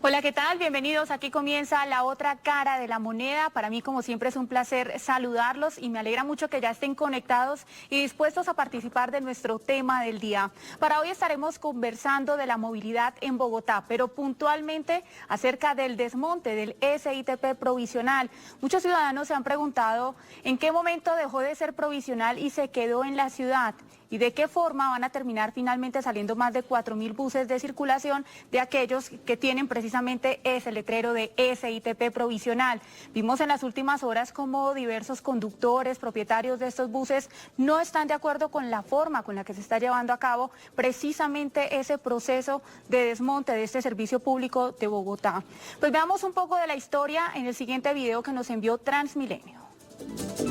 Hola, ¿qué tal? Bienvenidos. Aquí comienza La Otra Cara de la Moneda. Para mí, como siempre, es un placer saludarlos y me alegra mucho que ya estén conectados y dispuestos a participar de nuestro tema del día. Para hoy estaremos conversando de la movilidad en Bogotá, pero puntualmente acerca del desmonte del SITP provisional. Muchos ciudadanos se han preguntado en qué momento dejó de ser provisional y se quedó en la ciudad. ¿Y de qué forma van a terminar finalmente saliendo más de 4.000 buses de circulación de aquellos que tienen precisamente ese letrero de SITP provisional? Vimos en las últimas horas cómo diversos conductores, propietarios de estos buses no están de acuerdo con la forma con la que se está llevando a cabo precisamente ese proceso de desmonte de este servicio público de Bogotá. Pues veamos un poco de la historia en el siguiente video que nos envió Transmilenio.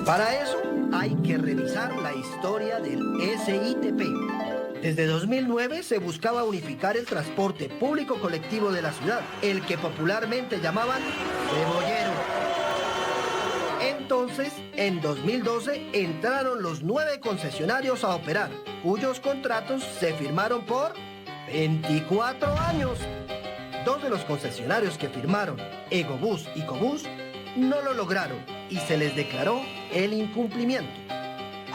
Para eso hay que revisar la historia del SITP. Desde 2009 se buscaba unificar el transporte público colectivo de la ciudad, el que popularmente llamaban cebollero. Entonces, en 2012 entraron los 9 concesionarios a operar, cuyos contratos se firmaron por 24 años. 2 de los concesionarios que firmaron, Egobús y Cobús, no lo lograron y se les declaró el incumplimiento.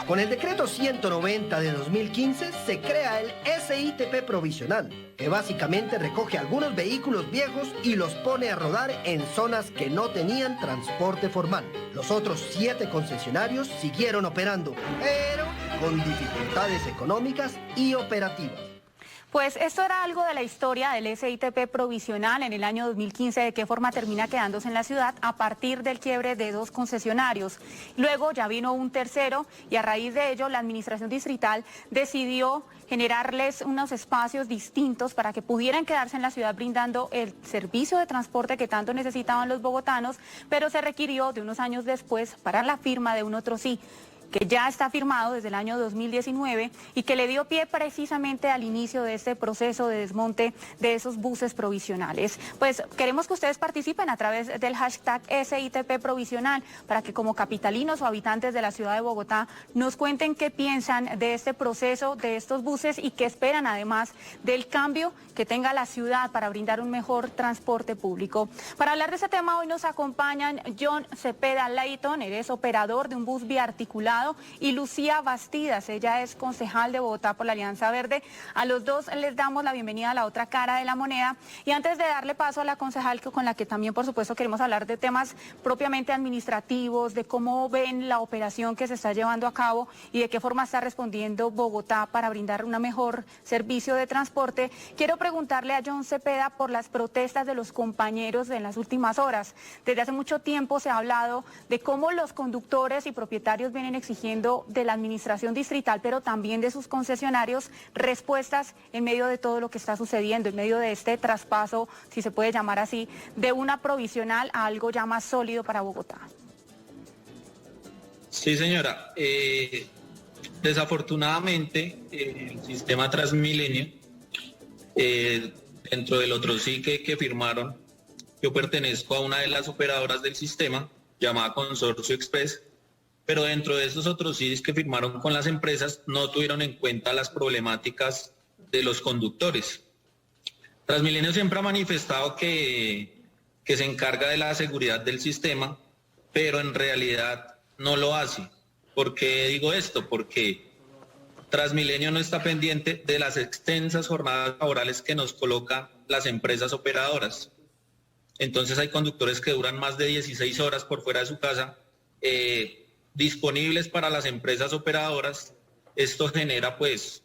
Con el decreto 190 de 2015 se crea el SITP provisional, que básicamente recoge algunos vehículos viejos y los pone a rodar en zonas que no tenían transporte formal. Los otros 7 concesionarios siguieron operando, pero con dificultades económicas y operativas. Pues esto era algo de la historia del SITP provisional en el año 2015, de qué forma termina quedándose en la ciudad a partir del quiebre de 2 concesionarios. Luego ya vino un tercero y a raíz de ello la administración distrital decidió generarles unos espacios distintos para que pudieran quedarse en la ciudad brindando el servicio de transporte que tanto necesitaban los bogotanos, pero se requirió de unos años después para la firma de un otro sí, que ya está firmado desde el año 2019 y que le dio pie precisamente al inicio de este proceso de desmonte de esos buses provisionales. Pues queremos que ustedes participen a través del hashtag SITP provisional para que como capitalinos o habitantes de la ciudad de Bogotá nos cuenten qué piensan de este proceso, de estos buses y qué esperan además del cambio que tenga la ciudad para brindar un mejor transporte público. Para hablar de este tema hoy nos acompañan John Cepeda Layton, él es operador de un bus biarticulado, y Lucía Bastidas, ella es concejal de Bogotá por la Alianza Verde. A los dos les damos la bienvenida a La Otra Cara de la Moneda. Y antes de darle paso a la concejal con la que también por supuesto queremos hablar de temas propiamente administrativos, de cómo ven la operación que se está llevando a cabo y de qué forma está respondiendo Bogotá para brindar un mejor servicio de transporte, quiero preguntarle a John Cepeda por las protestas de los compañeros en las últimas horas. Desde hace mucho tiempo se ha hablado de cómo los conductores y propietarios vienen exigiendo de la administración distrital, pero también de sus concesionarios, respuestas en medio de todo lo que está sucediendo, en medio de este traspaso, si se puede llamar así, de una provisional a algo ya más sólido para Bogotá. Sí, señora. Desafortunadamente, el sistema Transmilenio, dentro del otro sí que firmaron, yo pertenezco a una de las operadoras del sistema, llamada Consorcio Express, pero dentro de esos otros CIDs que firmaron con las empresas no tuvieron en cuenta las problemáticas de los conductores. Transmilenio siempre ha manifestado que se encarga de la seguridad del sistema, pero en realidad no lo hace. ¿Por qué digo esto? Porque Transmilenio no está pendiente de las extensas jornadas laborales que nos colocan las empresas operadoras. Entonces hay conductores que duran más de 16 horas por fuera de su casa, disponibles para las empresas operadoras. Esto genera pues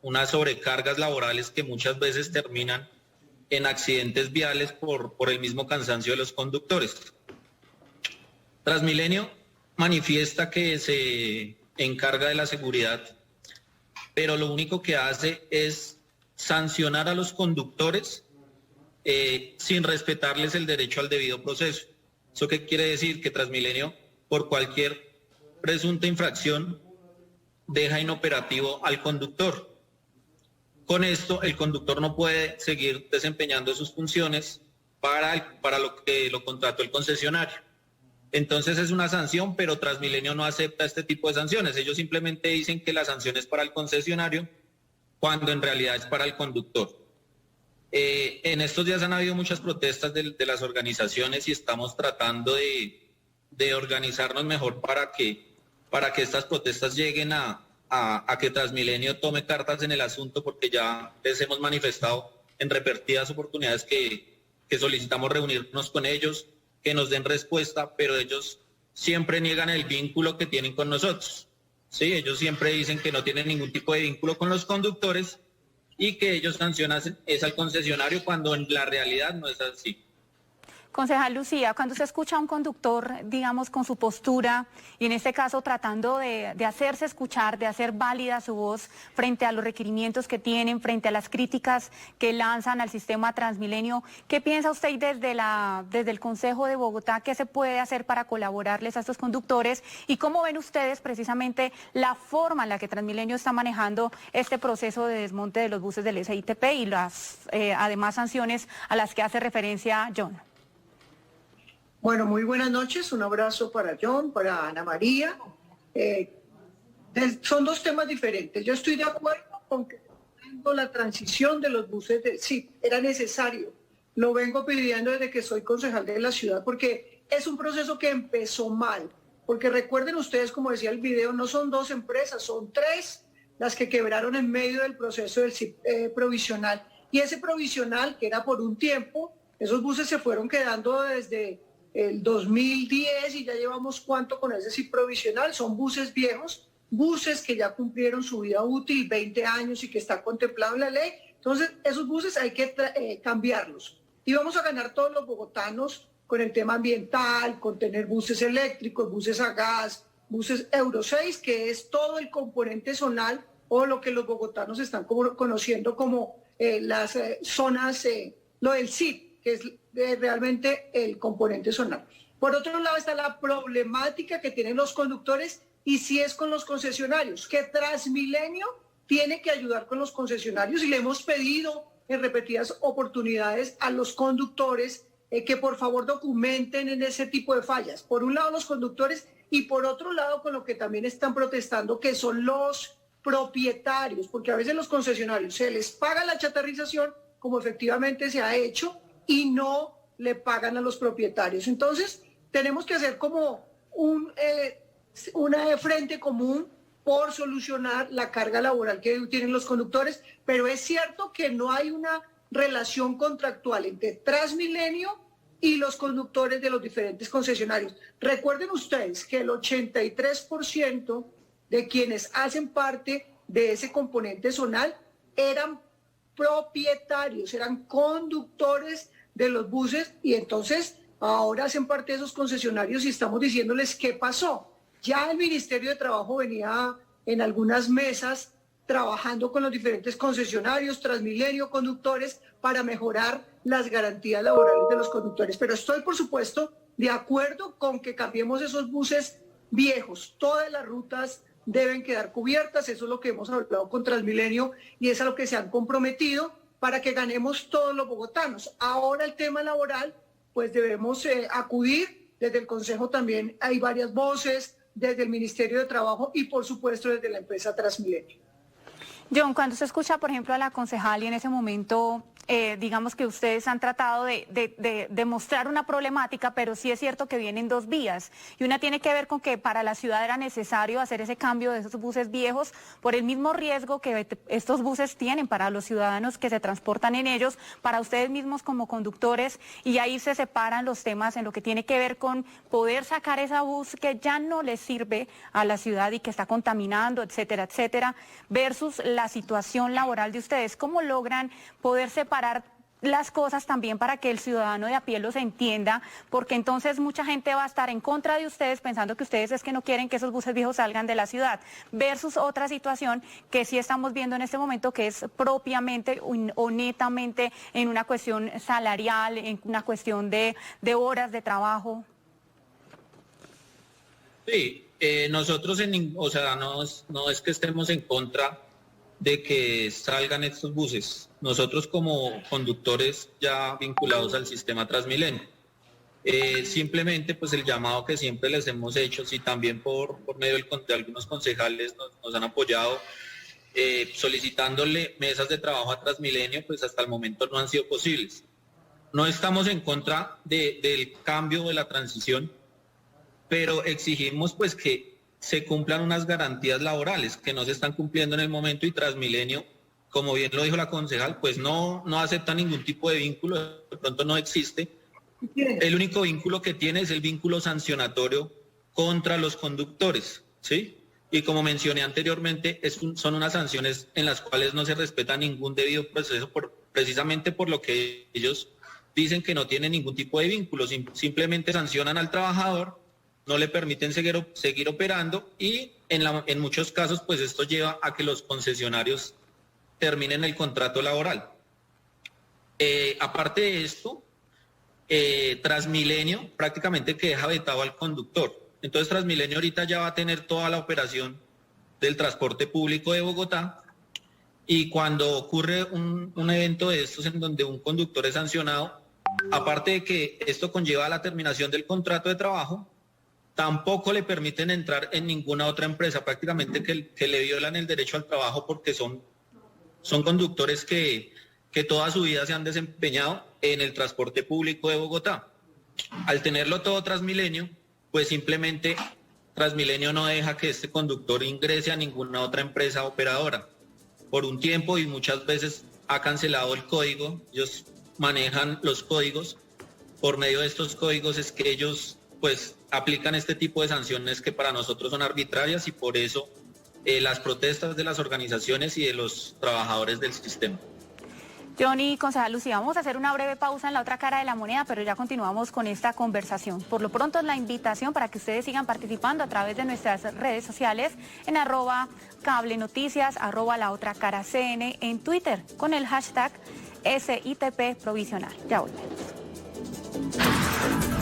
unas sobrecargas laborales que muchas veces terminan en accidentes viales por el mismo cansancio de los conductores. Transmilenio manifiesta que se encarga de la seguridad, pero lo único que hace es sancionar a los conductores sin respetarles el derecho al debido proceso. ¿Eso qué quiere decir? Que Transmilenio, por cualquier presunta infracción, deja inoperativo al conductor. Con esto, el conductor no puede seguir desempeñando sus funciones para lo que lo contrató el concesionario. Entonces es una sanción, pero Transmilenio no acepta este tipo de sanciones. Ellos simplemente dicen que la sanción es para el concesionario, cuando en realidad es para el conductor. En estos días han habido muchas protestas de las organizaciones y estamos tratando de organizarnos mejor para que estas protestas lleguen a que Transmilenio tome cartas en el asunto, porque ya les hemos manifestado en repetidas oportunidades que solicitamos reunirnos con ellos, que nos den respuesta, pero ellos siempre niegan el vínculo que tienen con nosotros. Sí, ellos siempre dicen que no tienen ningún tipo de vínculo con los conductores y que ellos sancionan es al concesionario, cuando en la realidad no es así. Concejal Lucía, cuando se escucha a un conductor, digamos, con su postura y en este caso tratando de hacerse escuchar, de hacer válida su voz frente a los requerimientos que tienen, frente a las críticas que lanzan al sistema Transmilenio, ¿qué piensa usted desde el Consejo de Bogotá? ¿Qué se puede hacer para colaborarles a estos conductores? ¿Y cómo ven ustedes precisamente la forma en la que Transmilenio está manejando este proceso de desmonte de los buses del SITP y las además sanciones a las que hace referencia John? Bueno, muy buenas noches. Un abrazo para John, para Ana María. Son dos temas diferentes. Yo estoy de acuerdo con que la transición de los buses, sí, era necesario. Lo vengo pidiendo desde que soy concejal de la ciudad, porque es un proceso que empezó mal. Porque recuerden ustedes, como decía el video, no son dos empresas, son tres las que quebraron en medio del proceso del CIP provisional. Y ese provisional, que era por un tiempo, esos buses se fueron quedando desde el 2010 y ya llevamos cuánto con ese CIP provisional. Son buses viejos, buses que ya cumplieron su vida útil, 20 años, y que está contemplado en la ley. Entonces, esos buses hay que cambiarlos. Y vamos a ganar todos los bogotanos con el tema ambiental, con tener buses eléctricos, buses a gas, buses Euro 6, que es todo el componente zonal, o lo que los bogotanos están conociendo como las zonas, lo del CIP, que es realmente el componente zonal. Por otro lado está la problemática que tienen los conductores, y si es con los concesionarios, que Transmilenio tiene que ayudar con los concesionarios, y le hemos pedido en repetidas oportunidades a los conductores que por favor documenten en ese tipo de fallas. Por un lado los conductores, y por otro lado con lo que también están protestando, que son los propietarios, porque a veces los concesionarios se les paga la chatarrización, como efectivamente se ha hecho, y no le pagan a los propietarios. Entonces, tenemos que hacer como un frente común por solucionar la carga laboral que tienen los conductores, pero es cierto que no hay una relación contractual entre Transmilenio y los conductores de los diferentes concesionarios. Recuerden ustedes que el 83% de quienes hacen parte de ese componente zonal eran propietarios, eran conductores de los buses, y entonces ahora hacen parte de esos concesionarios y estamos diciéndoles qué pasó. Ya el Ministerio de Trabajo venía en algunas mesas trabajando con los diferentes concesionarios, Transmilenio, conductores, para mejorar las garantías laborales de los conductores. Pero estoy, por supuesto, de acuerdo con que cambiemos esos buses viejos. Todas las rutas deben quedar cubiertas, eso es lo que hemos hablado con Transmilenio y es a lo que se han comprometido para que ganemos todos los bogotanos. Ahora el tema laboral, pues debemos acudir, desde el Consejo también hay varias voces, desde el Ministerio de Trabajo y por supuesto desde la empresa Transmilenio. John, cuando se escucha, por ejemplo, a la concejal y en ese momento, digamos que ustedes han tratado de mostrar una problemática, pero sí es cierto que vienen dos vías. Y una tiene que ver con que para la ciudad era necesario hacer ese cambio de esos buses viejos por el mismo riesgo que estos buses tienen para los ciudadanos que se transportan en ellos, para ustedes mismos como conductores, y ahí se separan los temas en lo que tiene que ver con poder sacar esa bus que ya no les sirve a la ciudad y que está contaminando, etcétera, etcétera, versus la situación laboral de ustedes. ¿Cómo logran poder separar las cosas también para que el ciudadano de a pie los entienda? Porque entonces mucha gente va a estar en contra de ustedes pensando que ustedes es que no quieren que esos buses viejos salgan de la ciudad, versus otra situación que sí estamos viendo en este momento, que es propiamente o netamente en una cuestión salarial, en una cuestión de horas de trabajo. Sí, nosotros no es que estemos en contra de que salgan estos buses. Nosotros como conductores ya vinculados al sistema Transmilenio, simplemente pues el llamado que siempre les hemos hecho, sí, también por medio de algunos concejales nos han apoyado, solicitándole mesas de trabajo a Transmilenio, pues hasta el momento no han sido posibles. No estamos en contra del cambio de la transición, pero exigimos pues que se cumplan unas garantías laborales que no se están cumpliendo en el momento, y Transmilenio, como bien lo dijo la concejal, pues no acepta ningún tipo de vínculo, de pronto no existe. El único vínculo que tiene es el vínculo sancionatorio contra los conductores, ¿sí? Y como mencioné anteriormente, son unas sanciones en las cuales no se respeta ningún debido proceso, precisamente por lo que ellos dicen que no tienen ningún tipo de vínculo, simplemente sancionan al trabajador, no le permiten seguir operando, y en muchos casos pues esto lleva a que los concesionarios terminen el contrato laboral. Aparte de esto, Transmilenio prácticamente que deja vetado al conductor. Entonces Transmilenio ahorita ya va a tener toda la operación del transporte público de Bogotá, y cuando ocurre un evento de estos en donde un conductor es sancionado, aparte de que esto conlleva la terminación del contrato de trabajo, tampoco le permiten entrar en ninguna otra empresa, prácticamente que le violan el derecho al trabajo, porque son conductores que toda su vida se han desempeñado en el transporte público de Bogotá. Al tenerlo todo Transmilenio, pues simplemente Transmilenio no deja que este conductor ingrese a ninguna otra empresa operadora por un tiempo, y muchas veces ha cancelado el código. Ellos manejan los códigos. Por medio de estos códigos es que ellos pues aplican este tipo de sanciones que para nosotros son arbitrarias, y por eso las protestas de las organizaciones y de los trabajadores del sistema. Johnny, concejal Lucía, vamos a hacer una breve pausa en la otra cara de la moneda, pero ya continuamos con esta conversación. Por lo pronto, la invitación para que ustedes sigan participando a través de nuestras redes sociales en @cablenoticias, @laotracaracn en Twitter, con el hashtag SITP provisional. Ya volvemos.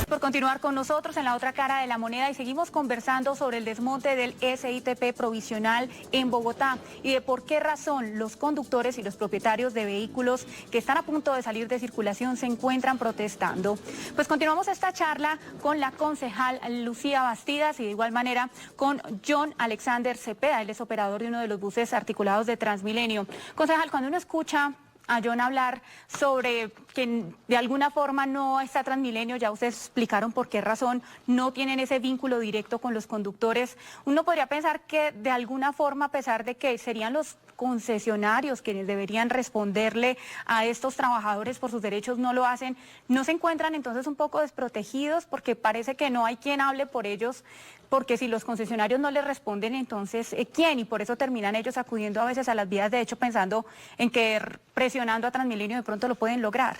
Por continuar con nosotros en la otra cara de la moneda, y seguimos conversando sobre el desmonte del SITP provisional en Bogotá y de por qué razón los conductores y los propietarios de vehículos que están a punto de salir de circulación se encuentran protestando. Pues continuamos esta charla con la concejal Lucía Bastidas y de igual manera con John Alexander Cepeda. Él es operador de uno de los buses articulados de Transmilenio. Concejal, cuando uno escucha a John hablar sobre que de alguna forma no está Transmilenio, ya ustedes explicaron por qué razón no tienen ese vínculo directo con los conductores, uno podría pensar que de alguna forma, a pesar de que serían los concesionarios quienes deberían responderle a estos trabajadores por sus derechos, no lo hacen, no se encuentran entonces un poco desprotegidos, porque parece que no hay quien hable por ellos, porque si los concesionarios no les responden, entonces ¿quién? Y por eso terminan ellos acudiendo a veces a las vías de hecho, pensando en que presionando a Transmilenio de pronto lo pueden lograr.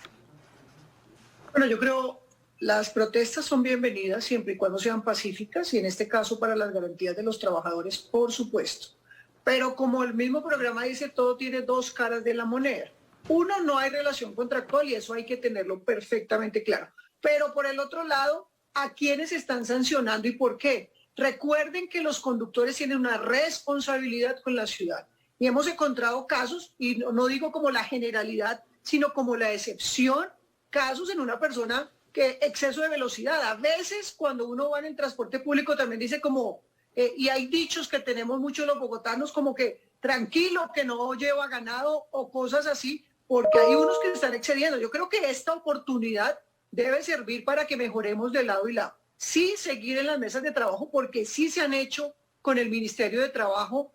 Bueno, yo creo las protestas son bienvenidas siempre y cuando sean pacíficas, y en este caso para las garantías de los trabajadores, por supuesto. Pero como el mismo programa dice, todo tiene dos caras de la moneda. Uno, no hay relación contractual, y eso hay que tenerlo perfectamente claro. Pero por el otro lado, ¿a quiénes están sancionando y por qué? Recuerden que los conductores tienen una responsabilidad con la ciudad. Y hemos encontrado casos, y no digo como la generalidad, sino como la excepción, casos en una persona que exceso de velocidad. A veces cuando uno va en el transporte público también dice como, y hay dichos que tenemos muchos los bogotanos como que tranquilo, que no lleva ganado o cosas así, porque hay unos que se están excediendo. Yo creo que esta oportunidad debe servir para que mejoremos de lado y lado. Sí seguir en las mesas de trabajo, porque sí se han hecho con el Ministerio de Trabajo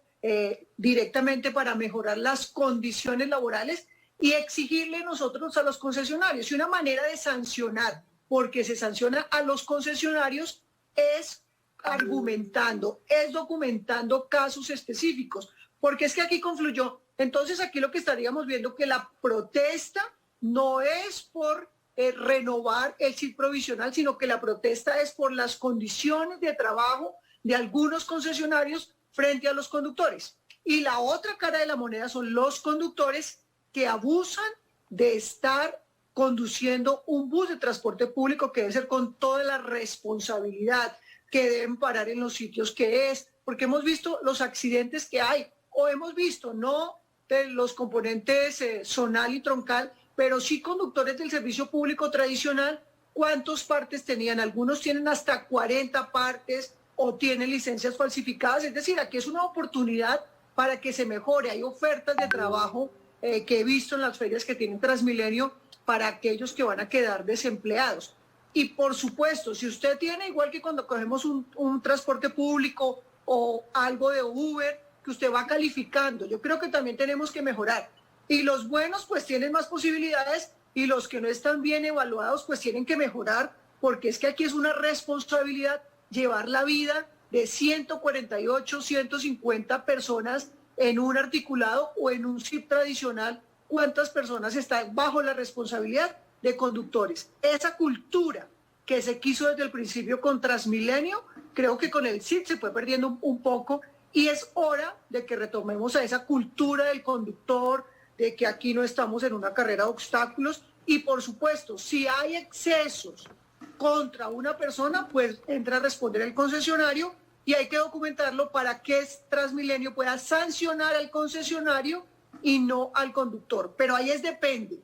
directamente para mejorar las condiciones laborales y exigirle nosotros a los concesionarios. Y una manera de sancionar, porque se sanciona a los concesionarios, es argumentando, es documentando casos específicos, porque es que aquí confluyó. Entonces aquí lo que estaríamos viendo que la protesta no es por renovar el CIT provisional, sino que la protesta es por las condiciones de trabajo de algunos concesionarios frente a los conductores. Y la otra cara de la moneda son los conductores que abusan de estar conduciendo un bus de transporte público, que debe ser con toda la responsabilidad, que deben parar en los sitios que es, porque hemos visto los accidentes que hay, o hemos visto, no de los componentes zonal y troncal, pero sí conductores del servicio público tradicional, ¿cuántos partes tenían? Algunos tienen hasta 40 partes o tienen licencias falsificadas. Es decir, aquí es una oportunidad para que se mejore. Hay ofertas de trabajo que he visto en las ferias que tienen Transmilenio para aquellos que van a quedar desempleados. Y por supuesto, si usted tiene, igual que cuando cogemos un transporte público o algo de Uber, que usted va calificando, yo creo que también tenemos que mejorar. Y los buenos pues tienen más posibilidades y los que no están bien evaluados pues tienen que mejorar, porque es que aquí es una responsabilidad llevar la vida de 148, 150 personas en un articulado o en un SIP tradicional. ¿Cuántas personas están bajo la responsabilidad de conductores? Esa cultura que se quiso desde el principio con Transmilenio, creo que con el SIP se fue perdiendo un poco, y es hora de que retomemos a esa cultura del conductor, de que aquí no estamos en una carrera de obstáculos. Y por supuesto, si hay excesos contra una persona, pues entra a responder el concesionario y hay que documentarlo para que Transmilenio pueda sancionar al concesionario y no al conductor. Pero ahí depende.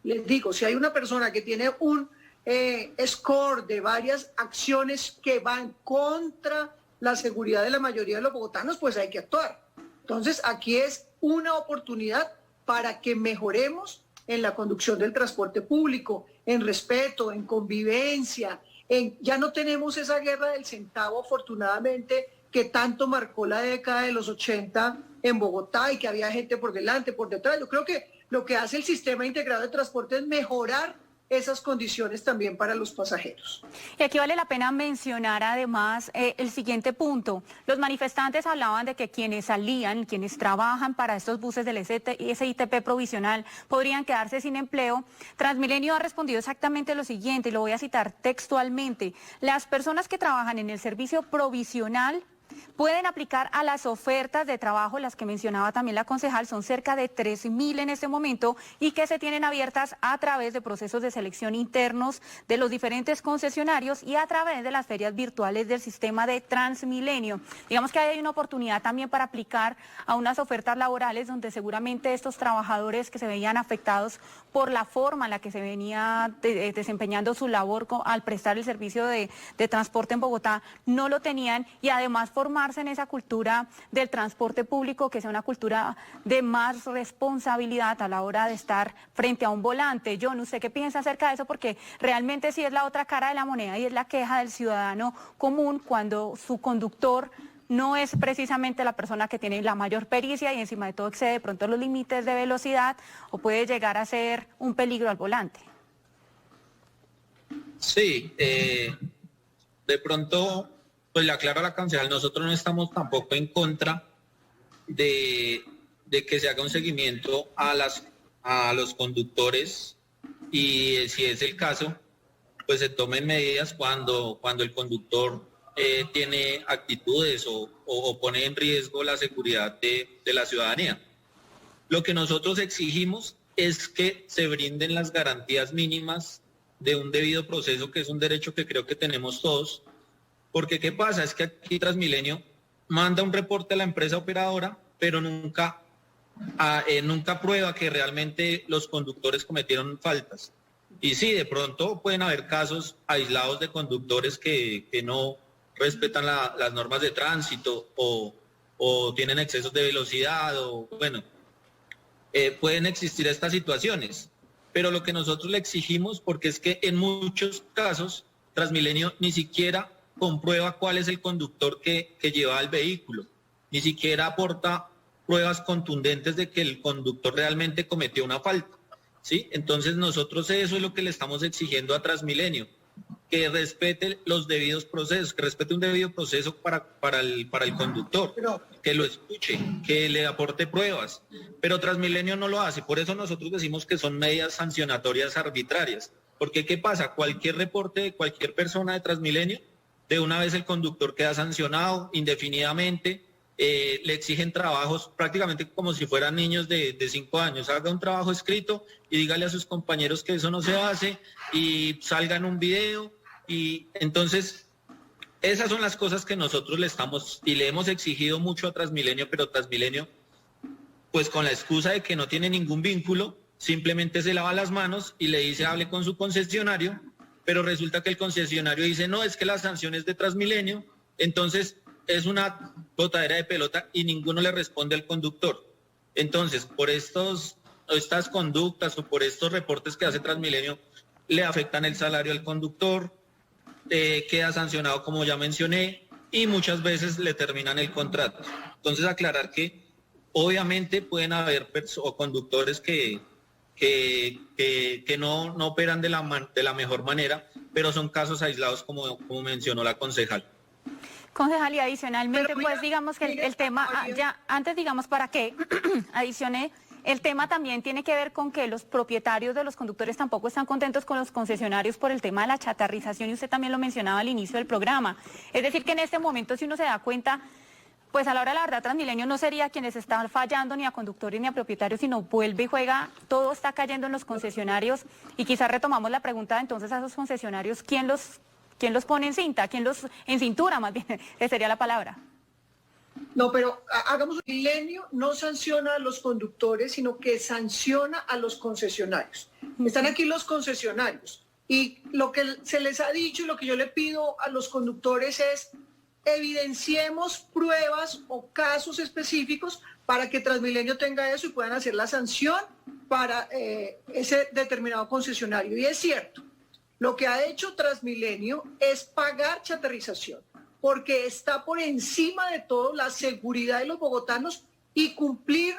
Les digo, si hay una persona que tiene un score de varias acciones que van contra la seguridad de la mayoría de los bogotanos, pues hay que actuar. Entonces, aquí es una oportunidad para que mejoremos en la conducción del transporte público, en respeto, en convivencia. Ya no tenemos esa guerra del centavo, afortunadamente, que tanto marcó la década de los 80 en Bogotá y que había gente por delante, por detrás. Yo creo que lo que hace el sistema integrado de transporte es mejorar esas condiciones también para los pasajeros. Y aquí vale la pena mencionar además el siguiente punto. Los manifestantes hablaban de que quienes salían, quienes trabajan para estos buses del SITP provisional podrían quedarse sin empleo. Transmilenio ha respondido exactamente lo siguiente, y lo voy a citar textualmente. Las personas que trabajan en el servicio provisional pueden aplicar a las ofertas de trabajo, las que mencionaba también la concejal, son cerca de 3.000 en este momento y que se tienen abiertas a través de procesos de selección internos de los diferentes concesionarios y a través de las ferias virtuales del sistema de Transmilenio. Digamos que hay una oportunidad también para aplicar a unas ofertas laborales donde seguramente estos trabajadores que se veían afectados por la forma en la que se venía desempeñando su labor al prestar el servicio de transporte en Bogotá no lo tenían, y además formarse en esa cultura del transporte público, que sea una cultura de más responsabilidad a la hora de estar frente a un volante. John, ¿usted qué piensa acerca de eso? Porque realmente sí es la otra cara de la moneda y es la queja del ciudadano común cuando su conductor no es precisamente la persona que tiene la mayor pericia y encima de todo excede de pronto los límites de velocidad o puede llegar a ser un peligro al volante. Sí, de pronto, pues le aclaro a la concejal, nosotros no estamos tampoco en contra de que se haga un seguimiento a los conductores, y si es el caso, pues se tomen medidas cuando el conductor tiene actitudes o pone en riesgo la seguridad de la ciudadanía. Lo que nosotros exigimos es que se brinden las garantías mínimas de un debido proceso, que es un derecho que creo que tenemos todos, porque ¿qué pasa? Es que aquí Transmilenio manda un reporte a la empresa operadora, pero nunca prueba que realmente los conductores cometieron faltas. Y sí, de pronto pueden haber casos aislados de conductores que no respetan las normas de tránsito o tienen excesos de velocidad pueden existir estas situaciones. Pero lo que nosotros le exigimos, porque es que en muchos casos Transmilenio ni siquiera comprueba cuál es el conductor que lleva el vehículo, ni siquiera aporta pruebas contundentes de que el conductor realmente cometió una falta, ¿sí? Entonces nosotros eso es lo que le estamos exigiendo a Transmilenio, que respete los debidos procesos, que respete un debido proceso para el conductor, que lo escuche, que le aporte pruebas, pero Transmilenio no lo hace. Por eso nosotros decimos que son medidas sancionatorias arbitrarias, porque ¿qué pasa? Cualquier reporte de cualquier persona de Transmilenio, de una vez el conductor queda sancionado indefinidamente, le exigen trabajos prácticamente como si fueran niños de 5 años. Haga un trabajo escrito y dígale a sus compañeros que eso no se hace y salga en un video. Y entonces esas son las cosas que nosotros le hemos exigido mucho a Transmilenio, pero Transmilenio, pues con la excusa de que no tiene ningún vínculo, simplemente se lava las manos y le dice hable con su concesionario, pero resulta que el concesionario dice no, es que las sanciones de Transmilenio. Entonces es una botadera de pelota y ninguno le responde al conductor. Entonces, por estas conductas o por estos reportes que hace Transmilenio, le afectan el salario al conductor, queda sancionado como ya mencioné y muchas veces le terminan el contrato. Entonces, aclarar que obviamente pueden haber conductores que no operan de la mejor manera, pero son casos aislados como mencionó la concejal. Concejal, y adicionalmente, Pero mira, pues digamos que el tema, ya antes digamos para que adicione, el tema también tiene que ver con que los propietarios de los conductores tampoco están contentos con los concesionarios por el tema de la chatarrización, y usted también lo mencionaba al inicio del programa. Es decir, que en este momento, si uno se da cuenta, pues a la hora de la verdad Transmilenio no sería quienes están fallando ni a conductores ni a propietarios, sino vuelve y juega, todo está cayendo en los concesionarios, y quizás retomamos la pregunta entonces a esos concesionarios, ¿quién los pone en cinta? ¿Quién los en cintura más bien? Esa sería la palabra. No, pero hagamos un Transmilenio, no sanciona a los conductores, sino que sanciona a los concesionarios. Están aquí los concesionarios y lo que se les ha dicho y lo que yo le pido a los conductores es evidenciemos pruebas o casos específicos para que Transmilenio tenga eso y puedan hacer la sanción para ese determinado concesionario. Y es cierto, lo que ha hecho Transmilenio es pagar chatarrización, porque está por encima de todo la seguridad de los bogotanos y cumplir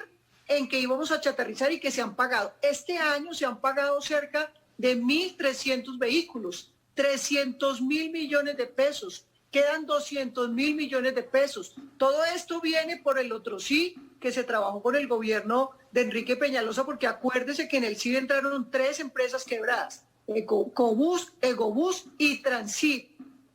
en que íbamos a chatarrizar y que se han pagado. Este año se han pagado cerca de 1.300 vehículos, 300.000 millones de pesos, quedan 200.000 millones de pesos. Todo esto viene por el otro sí que se trabajó con el gobierno de Enrique Peñalosa, porque acuérdese que en el CID entraron 3 empresas quebradas, Ecobús, Egobús y Transit,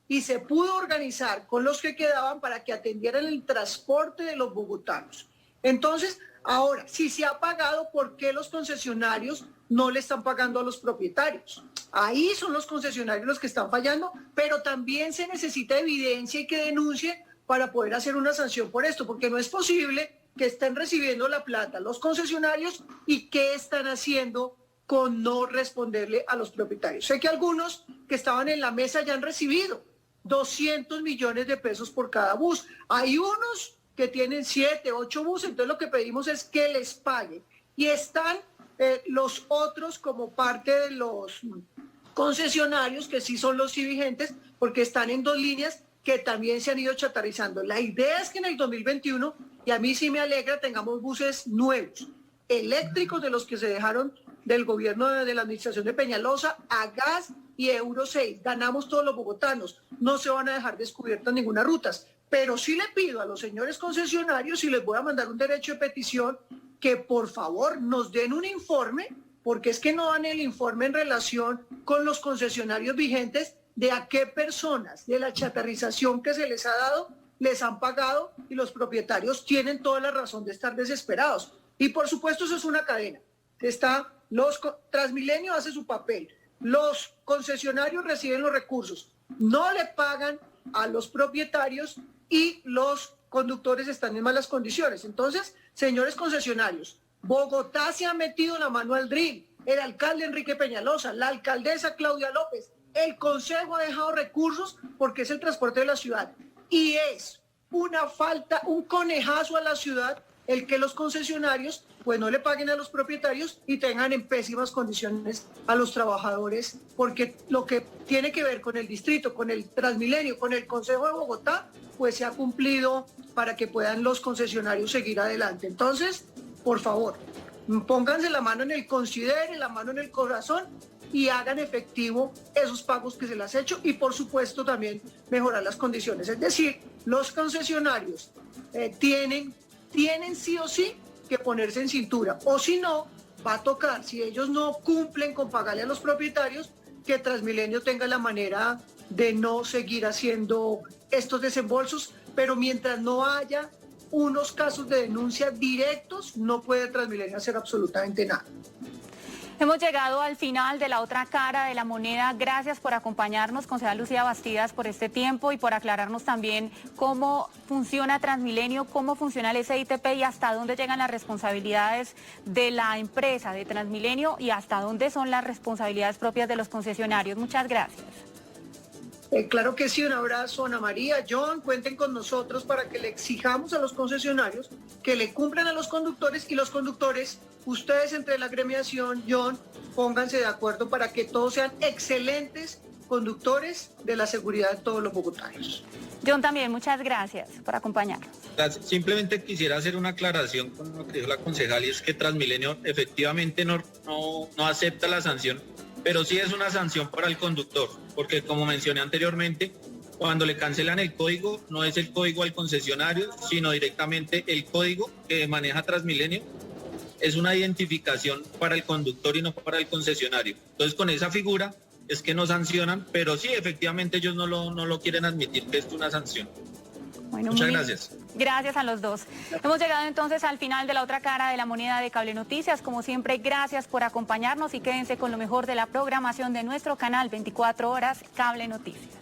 y se pudo organizar con los que quedaban para que atendieran el transporte de los bogotanos. Entonces, ahora, si se ha pagado, ¿por qué los concesionarios no le están pagando a los propietarios? Ahí son los concesionarios los que están fallando, pero también se necesita evidencia y que denuncien para poder hacer una sanción por esto, porque no es posible que estén recibiendo la plata los concesionarios y qué están haciendo con no responderle a los propietarios. Sé que algunos que estaban en la mesa ya han recibido 200 millones de pesos por cada bus. Hay unos que tienen 7, 8 buses, entonces lo que pedimos es que les paguen. Y están los otros como parte de los concesionarios, que sí son los sí vigentes, porque están en 2 líneas que también se han ido chatarrizando. La idea es que en el 2021, y a mí sí me alegra, tengamos buses nuevos, eléctricos, de los que se dejaron del gobierno de la administración de Peñalosa, a gas y Euro 6. Ganamos todos los bogotanos, no se van a dejar descubiertas ninguna rutas. Pero sí le pido a los señores concesionarios, y les voy a mandar un derecho de petición, que por favor nos den un informe, porque es que no dan el informe en relación con los concesionarios vigentes de a qué personas de la chatarrización que se les ha dado les han pagado, y los propietarios tienen toda la razón de estar desesperados. Y por supuesto eso es una cadena. Transmilenio hace su papel, los concesionarios reciben los recursos, no le pagan a los propietarios y los conductores están en malas condiciones. Entonces, señores concesionarios, Bogotá se ha metido la mano al drill, el alcalde Enrique Peñalosa, la alcaldesa Claudia López, el consejo ha dejado recursos porque es el transporte de la ciudad, y es una falta, un conejazo a la ciudad el que los concesionarios pues no le paguen a los propietarios y tengan en pésimas condiciones a los trabajadores, porque lo que tiene que ver con el distrito, con el Transmilenio, con el Consejo de Bogotá, pues se ha cumplido para que puedan los concesionarios seguir adelante. Entonces, por favor, pónganse la mano en el considere, la mano en el corazón, y hagan efectivo esos pagos que se les ha hecho, y por supuesto también mejorar las condiciones. Es decir, los concesionarios tienen sí o sí que ponerse en cintura, o si no, va a tocar, si ellos no cumplen con pagarle a los propietarios, que Transmilenio tenga la manera de no seguir haciendo estos desembolsos, pero mientras no haya unos casos de denuncia directos, no puede Transmilenio hacer absolutamente nada. Hemos llegado al final de la otra cara de la moneda. Gracias por acompañarnos, concejal Lucía Bastidas, por este tiempo y por aclararnos también cómo funciona Transmilenio, cómo funciona el SITP y hasta dónde llegan las responsabilidades de la empresa de Transmilenio y hasta dónde son las responsabilidades propias de los concesionarios. Muchas gracias. Claro que sí, un abrazo, Ana María. John, cuenten con nosotros para que le exijamos a los concesionarios que le cumplan a los conductores, y los conductores, ustedes entre la agremiación, John, pónganse de acuerdo para que todos sean excelentes conductores de la seguridad de todos los bogotanos. John, también muchas gracias por acompañarnos. Simplemente quisiera hacer una aclaración con lo que dijo la concejal, y es que Transmilenio efectivamente no acepta la sanción, pero sí es una sanción para el conductor, porque como mencioné anteriormente, cuando le cancelan el código, no es el código al concesionario, sino directamente el código que maneja Transmilenio. Es una identificación para el conductor y no para el concesionario. Entonces, con esa figura es que nos sancionan, pero sí, efectivamente ellos no lo quieren admitir que es una sanción. Bueno, muchas gracias. Gracias a los dos. Hemos llegado entonces al final de la otra cara de la moneda de Cable Noticias. Como siempre, gracias por acompañarnos y quédense con lo mejor de la programación de nuestro canal 24 horas Cable Noticias.